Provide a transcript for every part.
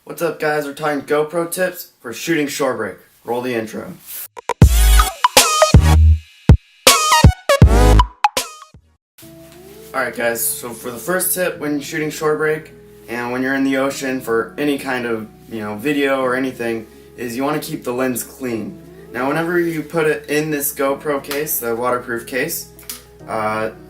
What's up guys, we're talking GoPro tips for shooting shorebreak. Roll the intro. Alright guys, so for the first tip when shooting shorebreak and when you're in the ocean for any kind of video or anything is you want to keep the lens clean. Now whenever you put it in this GoPro case, the waterproof case,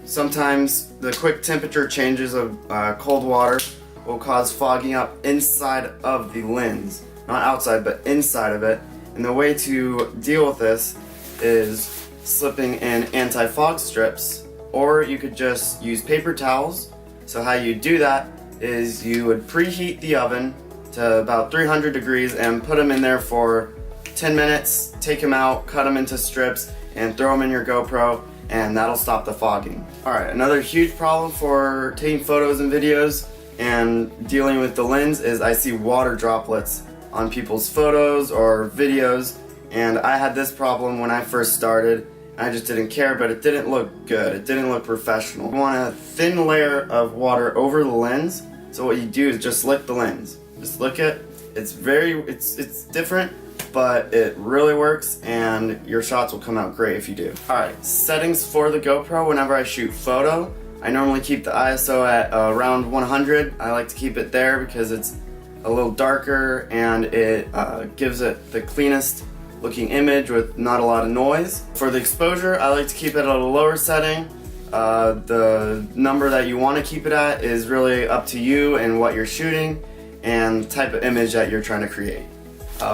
sometimes the quick temperature changes of cold water will cause fogging up inside of the lens. Not outside, but inside of it. And the way to deal with this is slipping in anti-fog strips, or you could just use paper towels. So how you do that is you would preheat the oven to about 300 degrees and put them in there for 10 minutes, take them out, cut them into strips, and throw them in your GoPro, and that'll stop the fogging. Alright, another huge problem for taking photos and videos and dealing with the lens is I see water droplets on people's photos or videos, and I had this problem when I first started. I just didn't care, but it didn't look good. It didn't look professional. You want a thin layer of water over the lens, so what you do is just lick the lens. Just lick it. It's different, but it really works and your shots will come out great if you do. Alright, settings for the GoPro whenever I shoot photo. I normally keep the ISO at around 100. I like to keep it there because it's a little darker and it gives it the cleanest looking image with not a lot of noise. For the exposure, I like to keep it at a lower setting. The number that you want to keep it at is really up to you and what you're shooting and the type of image that you're trying to create.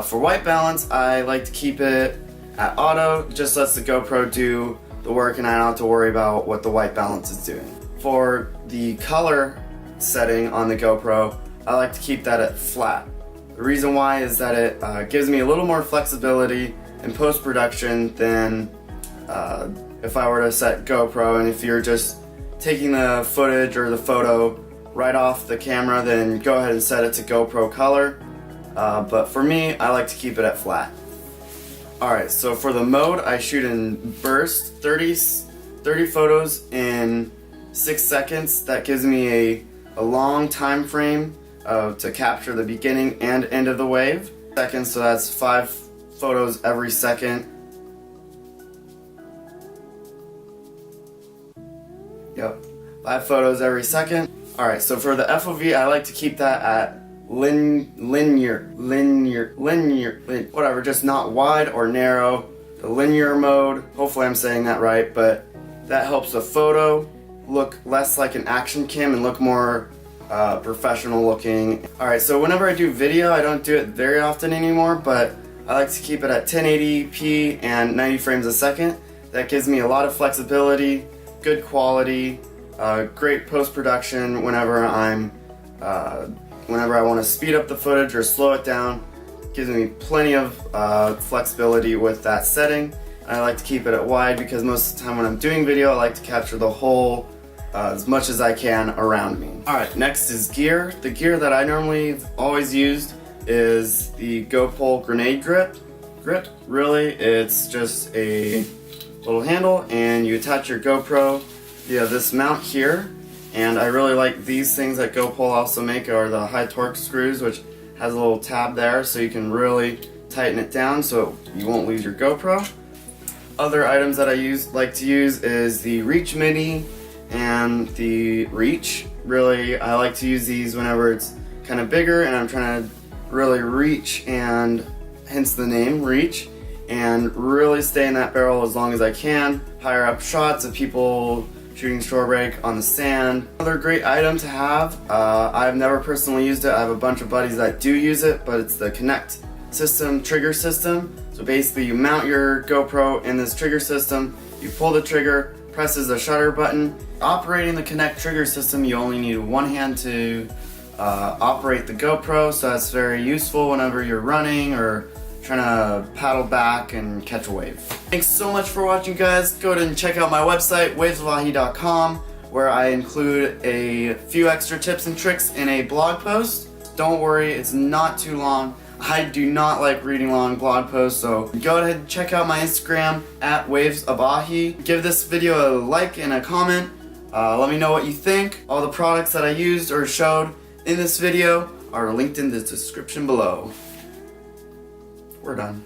For white balance, I like to keep it at auto. It just lets the GoPro do the work and I don't have to worry about what the white balance is doing. For the color setting on the GoPro, I like to keep that at flat. The reason why is that it gives me a little more flexibility in post-production than if I were to set GoPro, and if you're just taking the footage or the photo right off the camera, then go ahead and set it to GoPro color. But for me, I like to keep it at flat. Alright, so for the mode, I shoot in burst, 30 photos in 6 seconds. That gives me a long time frame to capture the beginning and end of the wave. Seconds, so that's 5 photos every second. Yep, 5 photos every second. Alright, so for the FOV, I like to keep that at linear, whatever, just not wide or narrow. The linear mode, hopefully I'm saying that right, but that helps the photo look less like an action cam and look more professional looking. Alright, so whenever I do video, I don't do it very often anymore, but I like to keep it at 1080p and 90 frames a second. That gives me a lot of flexibility, good quality, great post-production whenever I want to speed up the footage or slow it down. It gives me plenty of flexibility with that setting. I like to keep it at wide because most of the time when I'm doing video, I like to capture the whole as much as I can around me. Alright, next is gear. The gear that I normally always used is the Gopro grenade grip. Really, it's just a little handle and you attach your GoPro via this mount here. And I really like these things that Gopro also make are the high torque screws, which has a little tab there so you can really tighten it down so you won't lose your GoPro. Other items that I like to use is the Reach Mini and the Reach. Really, I like to use these whenever it's kind of bigger and I'm trying to really reach, and hence the name Reach, and really stay in that barrel as long as I can. Higher up shots of people shooting shorebreak on the sand. Another great item to have, I've never personally used it. I have a bunch of buddies that do use it, but it's the Connect system trigger system. So basically you mount your GoPro in this trigger system, you pull the trigger, presses the shutter button. Operating the Connect trigger system, you only need one hand to operate the GoPro, so that's very useful whenever you're running or trying to paddle back and catch a wave. Thanks so much for watching guys. Go ahead and check out my website, wavesofahi.com, where I include a few extra tips and tricks in a blog post. Don't worry, it's not too long. I do not like reading long blog posts, so go ahead and check out my Instagram at wavesofahi. Give this video a like and a comment. Let me know what you think. All the products that I used or showed in this video are linked in the description below. We're done.